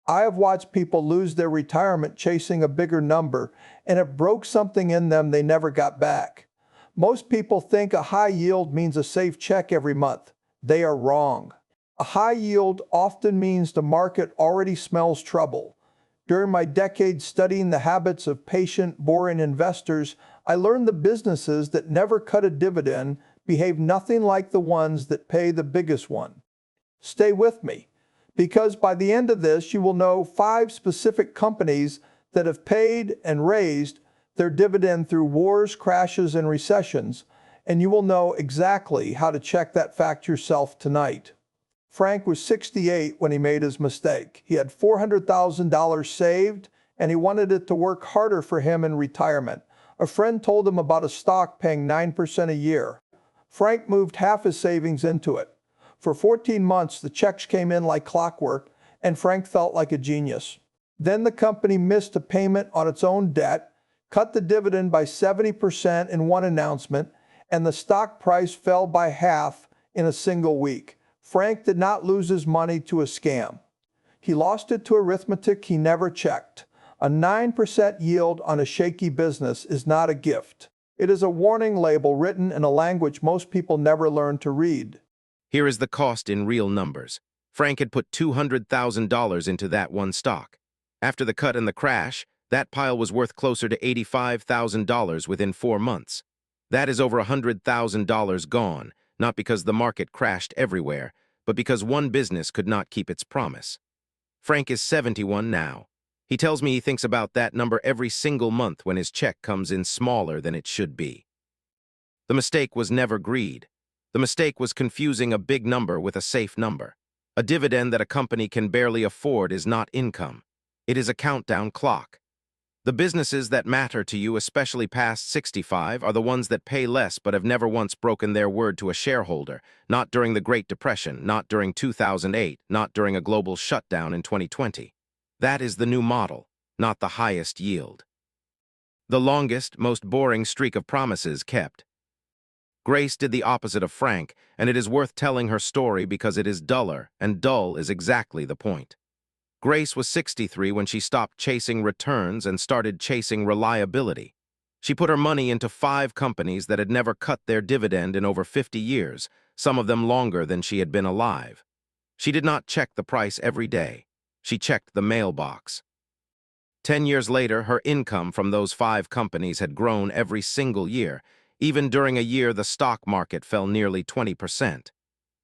I have watched people lose their retirement chasing a bigger number, and it broke something in them they never got back. Most people think a high yield means a safe check every month. They are wrong. A high yield often means the market already smells trouble. During my decades studying the habits of patient, boring investors, I learned the businesses that never cut a dividend behave nothing like the ones that pay the biggest one. Stay with me, because by the end of this, you will know 5 specific companies that have paid and raised their dividend through wars, crashes, and recessions, and you will know exactly how to check that fact yourself tonight. Frank was 68 when he made his mistake. He had $400,000 saved, and he wanted it to work harder for him in retirement. A friend told him about a stock paying 9% a year. Frank moved half his savings into it. For 14 months, the checks came in like clockwork, and Frank felt like a genius. Then the company missed a payment on its own debt, cut the dividend by 70% in one announcement, and the stock price fell by half in a single week. Frank did not lose his money to a scam. He lost it to arithmetic he never checked. A 9% yield on a shaky business is not a gift. It is a warning label written in a language most people never learn to read. Here is the cost in real numbers. Frank had put $200,000 into that one stock. After the cut and the crash, that pile was worth closer to $85,000 within 4 months. That is over $100,000 gone, not because the market crashed everywhere, but because one business could not keep its promise. Frank is 71 now. He tells me he thinks about that number every single month when his check comes in smaller than it should be. The mistake was never greed. The mistake was confusing a big number with a safe number. A dividend that a company can barely afford is not income. It is a countdown clock. The businesses that matter to you, especially past 65, are the ones that pay less but have never once broken their word to a shareholder, not during the Great Depression, not during 2008, not during a global shutdown in 2020. That is the new model, not the highest yield. The longest, most boring streak of promises kept. Grace did the opposite of Frank, and it is worth telling her story because it is duller, and dull is exactly the point. Grace was 63 when she stopped chasing returns and started chasing reliability. She put her money into 5 companies that had never cut their dividend in over 50 years, some of them longer than she had been alive. She did not check the price every day. She checked the mailbox. 10 years later, her income from those 5 companies had grown every single year, even during a year the stock market fell nearly 20%.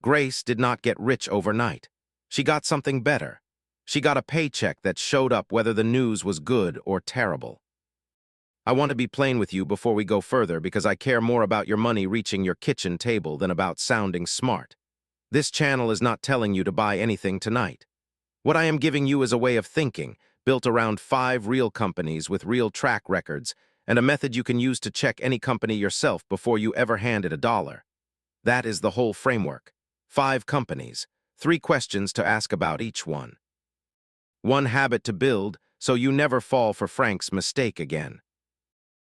Grace did not get rich overnight. She got something better. She got a paycheck that showed up whether the news was good or terrible. I want to be plain with you before we go further because I care more about your money reaching your kitchen table than about sounding smart. This channel is not telling you to buy anything tonight. What I am giving you is a way of thinking, built around 5 real companies with real track records, and a method you can use to check any company yourself before you ever hand it a dollar. That is the whole framework. 5 companies, 3 questions to ask about each one. 1 habit to build so you never fall for Frank's mistake again.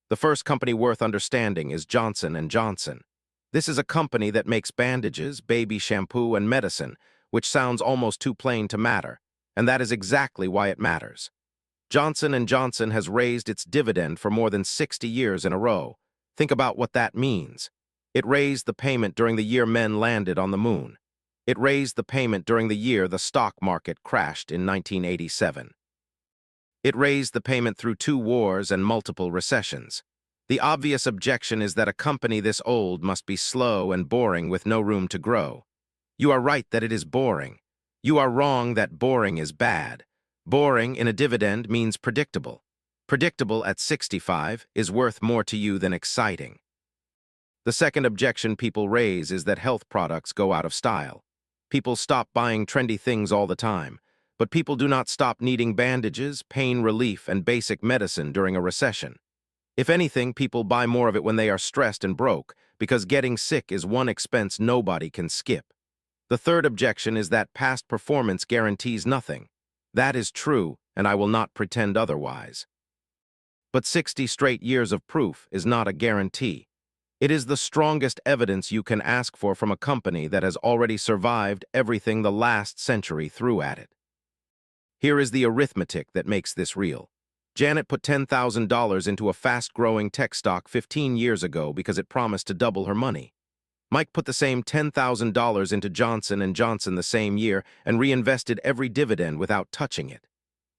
The first company worth understanding is Johnson & Johnson. This is a company that makes bandages, baby shampoo, and medicine, which sounds almost too plain to matter, and that is exactly why it matters. Johnson & Johnson has raised its dividend for more than 60 years in a row. Think about what that means. It raised the payment during the year men landed on the moon. It raised the payment during the year the stock market crashed in 1987. It raised the payment through 2 wars and multiple recessions. The obvious objection is that a company this old must be slow and boring with no room to grow. You are right that it is boring. You are wrong that boring is bad. Boring in a dividend means predictable. Predictable at 65 is worth more to you than exciting. The second objection people raise is that health products go out of style. People stop buying trendy things all the time, but people do not stop needing bandages, pain relief, and basic medicine during a recession. If anything, people buy more of it when they are stressed and broke, because getting sick is one expense nobody can skip. The third objection is that past performance guarantees nothing. That is true, and I will not pretend otherwise. But 60 straight years of proof is not a guarantee. It is the strongest evidence you can ask for from a company that has already survived everything the last century threw at it. Here is the arithmetic that makes this real. Janet put $10,000 into a fast-growing tech stock 15 years ago because it promised to double her money. Mike put the same $10,000 into Johnson & Johnson the same year and reinvested every dividend without touching it.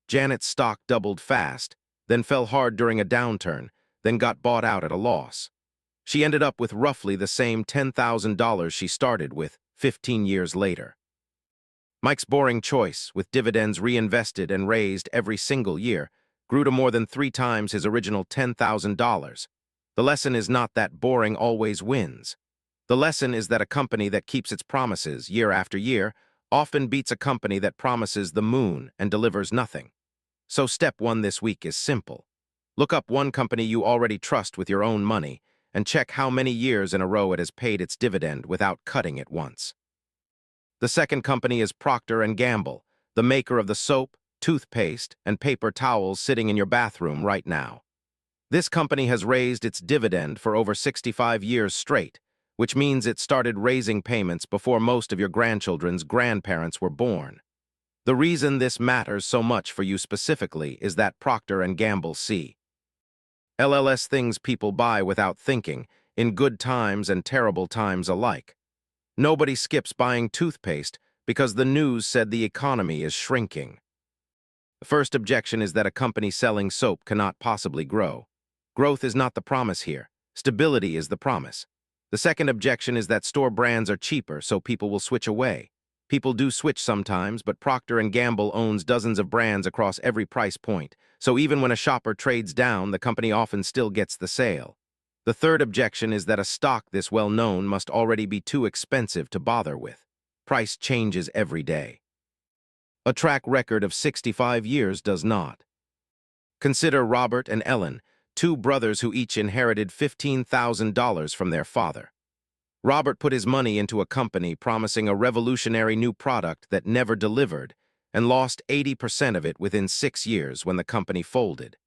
Janet's stock doubled fast, then fell hard during a downturn, then got bought out at a loss. She ended up with roughly the same $10,000 she started with 15 years later. Mike's boring choice, with dividends reinvested and raised every single year, grew to more than 3 times his original $10,000. The lesson is not that boring always wins. The lesson is that a company that keeps its promises year after year often beats a company that promises the moon and delivers nothing. So step 1 this week is simple. Look up one company you already trust with your own money and check how many years in a row it has paid its dividend without cutting it once. The second company is Procter & Gamble, the maker of the soap, toothpaste, and paper towels sitting in your bathroom right now. This company has raised its dividend for over 65 years straight, which means it started raising payments before most of your grandchildren's grandparents were born. The reason this matters so much for you specifically is that Procter & Gamble LLS things people buy without thinking, in good times and terrible times alike. Nobody skips buying toothpaste because the news said the economy is shrinking. The first objection is that a company selling soap cannot possibly grow. Growth is not the promise here. Stability is the promise. The second objection is that store brands are cheaper, so people will switch away. People do switch sometimes, but Procter & Gamble owns dozens of brands across every price point, so even when a shopper trades down, the company often still gets the sale. The third objection is that a stock this well-known must already be too expensive to bother with. Price changes every day. A track record of 65 years does not. Consider Robert and Ellen, 2 brothers who each inherited $15,000 from their father. Robert put his money into a company promising a revolutionary new product that never delivered and lost 80% of it within 6 years when the company folded.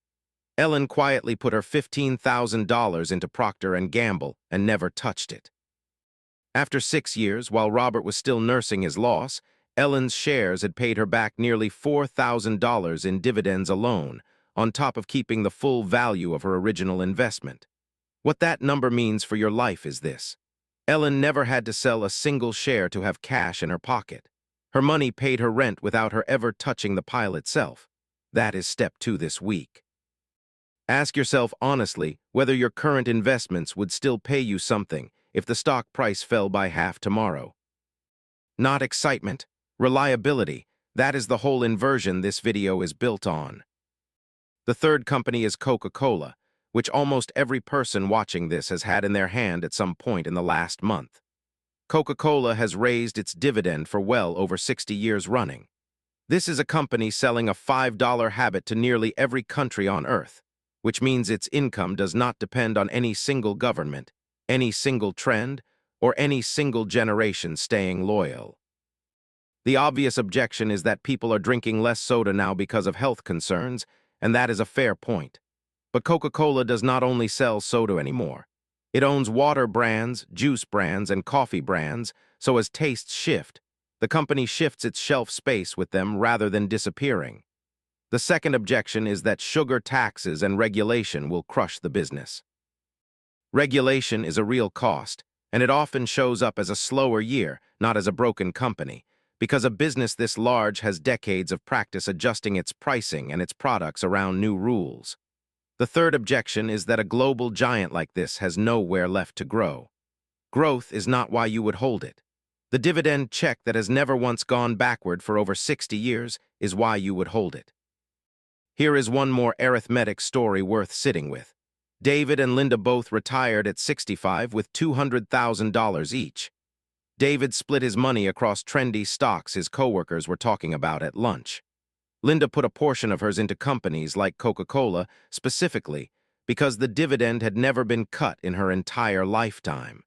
Ellen quietly put her $15,000 into Procter & Gamble and never touched it. After 6 years, while Robert was still nursing his loss, Ellen's shares had paid her back nearly $4,000 in dividends alone, on top of keeping the full value of her original investment. What that number means for your life is this. Ellen never had to sell a single share to have cash in her pocket. Her money paid her rent without her ever touching the pile itself. That is step 2 this week. Ask yourself honestly whether your current investments would still pay you something if the stock price fell by half tomorrow. Not excitement, reliability. That is the whole inversion this video is built on. The third company is Coca-Cola, which almost every person watching this has had in their hand at some point in the last month. Coca-Cola has raised its dividend for well over 60 years running. This is a company selling a $5 habit to nearly every country on Earth, which means its income does not depend on any single government, any single trend, or any single generation staying loyal. The obvious objection is that people are drinking less soda now because of health concerns, and that is a fair point. But Coca-Cola does not only sell soda anymore. It owns water brands, juice brands, and coffee brands, so as tastes shift, the company shifts its shelf space with them rather than disappearing. The second objection is that sugar taxes and regulation will crush the business. Regulation is a real cost, and it often shows up as a slower year, not as a broken company, because a business this large has decades of practice adjusting its pricing and its products around new rules. The third objection is that a global giant like this has nowhere left to grow. Growth is not why you would hold it. The dividend check that has never once gone backward for over 60 years is why you would hold it. Here is one more arithmetic story worth sitting with. David and Linda both retired at 65 with $200,000 each. David split his money across trendy stocks his coworkers were talking about at lunch. Linda put a portion of hers into companies like Coca-Cola specifically because the dividend had never been cut in her entire lifetime.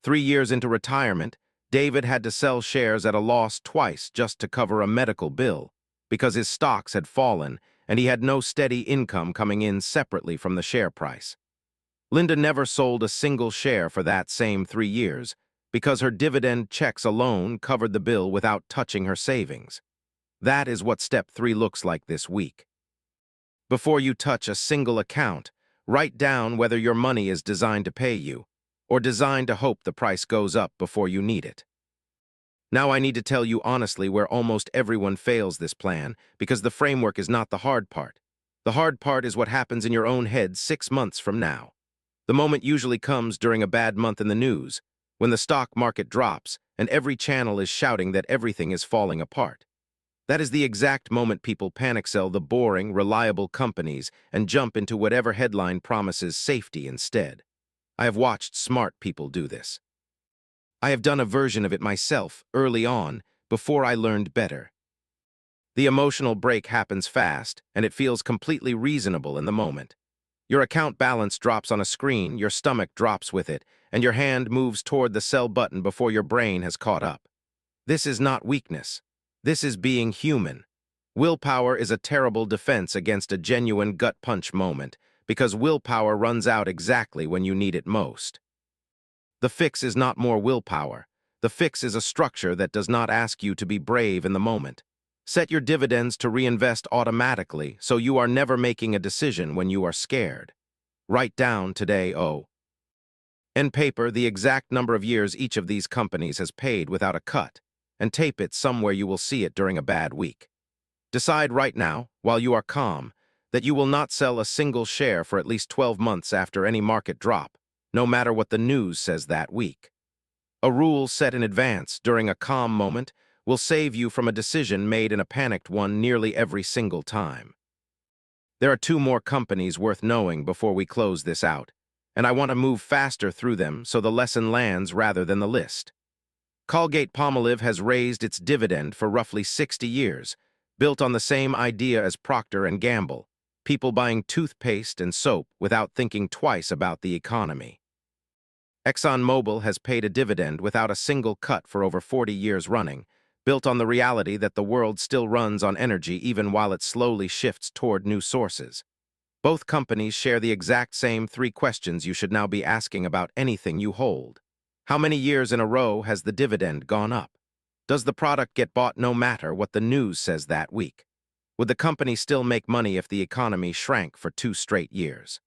3 years into retirement, David had to sell shares at a loss twice just to cover a medical bill because his stocks had fallen and he had no steady income coming in separately from the share price. Linda never sold a single share for that same 3 years because her dividend checks alone covered the bill without touching her savings. That is what step 3 looks like this week. Before you touch a single account, write down whether your money is designed to pay you, or designed to hope the price goes up before you need it. Now I need to tell you honestly where almost everyone fails this plan, because the framework is not the hard part. The hard part is what happens in your own head 6 months from now. The moment usually comes during a bad month in the news, when the stock market drops and every channel is shouting that everything is falling apart. That is the exact moment people panic sell the boring, reliable companies and jump into whatever headline promises safety instead. I have watched smart people do this. I have done a version of it myself early on, before I learned better. The emotional break happens fast, and it feels completely reasonable in the moment. Your account balance drops on a screen, your stomach drops with it, and your hand moves toward the sell button before your brain has caught up. This is not weakness. This is being human. Willpower is a terrible defense against a genuine gut punch moment, because willpower runs out exactly when you need it most. The fix is not more willpower. The fix is a structure that does not ask you to be brave in the moment. Set your dividends to reinvest automatically so you are never making a decision when you are scared. Write down today, in paper, the exact number of years each of these companies has paid without a cut, and tape it somewhere you will see it during a bad week. Decide right now, while you are calm, that you will not sell a single share for at least 12 months after any market drop, no matter what the news says that week. A rule set in advance during a calm moment will save you from a decision made in a panicked one nearly every single time. There are 2 more companies worth knowing before we close this out, and I want to move faster through them so the lesson lands rather than the list. Colgate-Palmolive has raised its dividend for roughly 60 years, built on the same idea as Procter & Gamble, people buying toothpaste and soap without thinking twice about the economy. ExxonMobil has paid a dividend without a single cut for over 40 years running, built on the reality that the world still runs on energy even while it slowly shifts toward new sources. Both companies share the exact same 3 questions you should now be asking about anything you hold. How many years in a row has the dividend gone up? Does the product get bought no matter what the news says that week? Would the company still make money if the economy shrank for 2 straight years?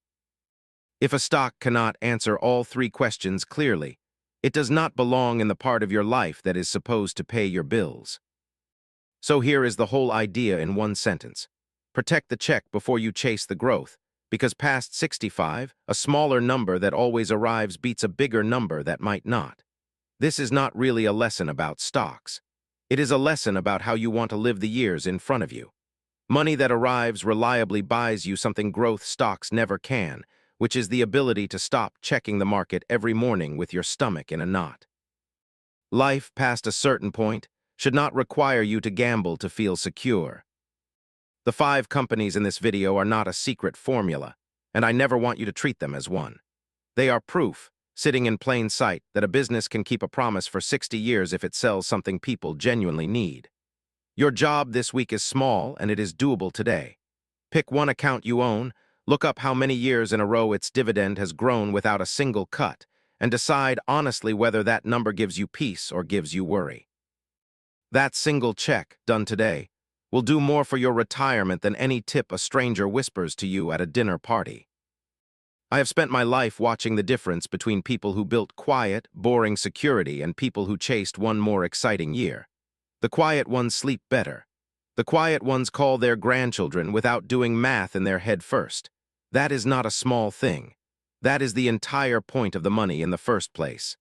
If a stock cannot answer all 3 questions clearly, it does not belong in the part of your life that is supposed to pay your bills. So here is the whole idea in one sentence. Protect the check before you chase the growth, because past 65, a smaller number that always arrives beats a bigger number that might not. This is not really a lesson about stocks. It is a lesson about how you want to live the years in front of you. Money that arrives reliably buys you something growth stocks never can, which is the ability to stop checking the market every morning with your stomach in a knot. Life, past a certain point, should not require you to gamble to feel secure. The 5 companies in this video are not a secret formula, and I never want you to treat them as one. They are proof, sitting in plain sight, that a business can keep a promise for 60 years if it sells something people genuinely need. Your job this week is small, and it is doable today. Pick one account you own, look up how many years in a row its dividend has grown without a single cut, and decide honestly whether that number gives you peace or gives you worry. That single check, done today, will do more for your retirement than any tip a stranger whispers to you at a dinner party. I have spent my life watching the difference between people who built quiet, boring security and people who chased one more exciting year. The quiet ones sleep better. The quiet ones call their grandchildren without doing math in their head first. That is not a small thing. That is the entire point of the money in the first place.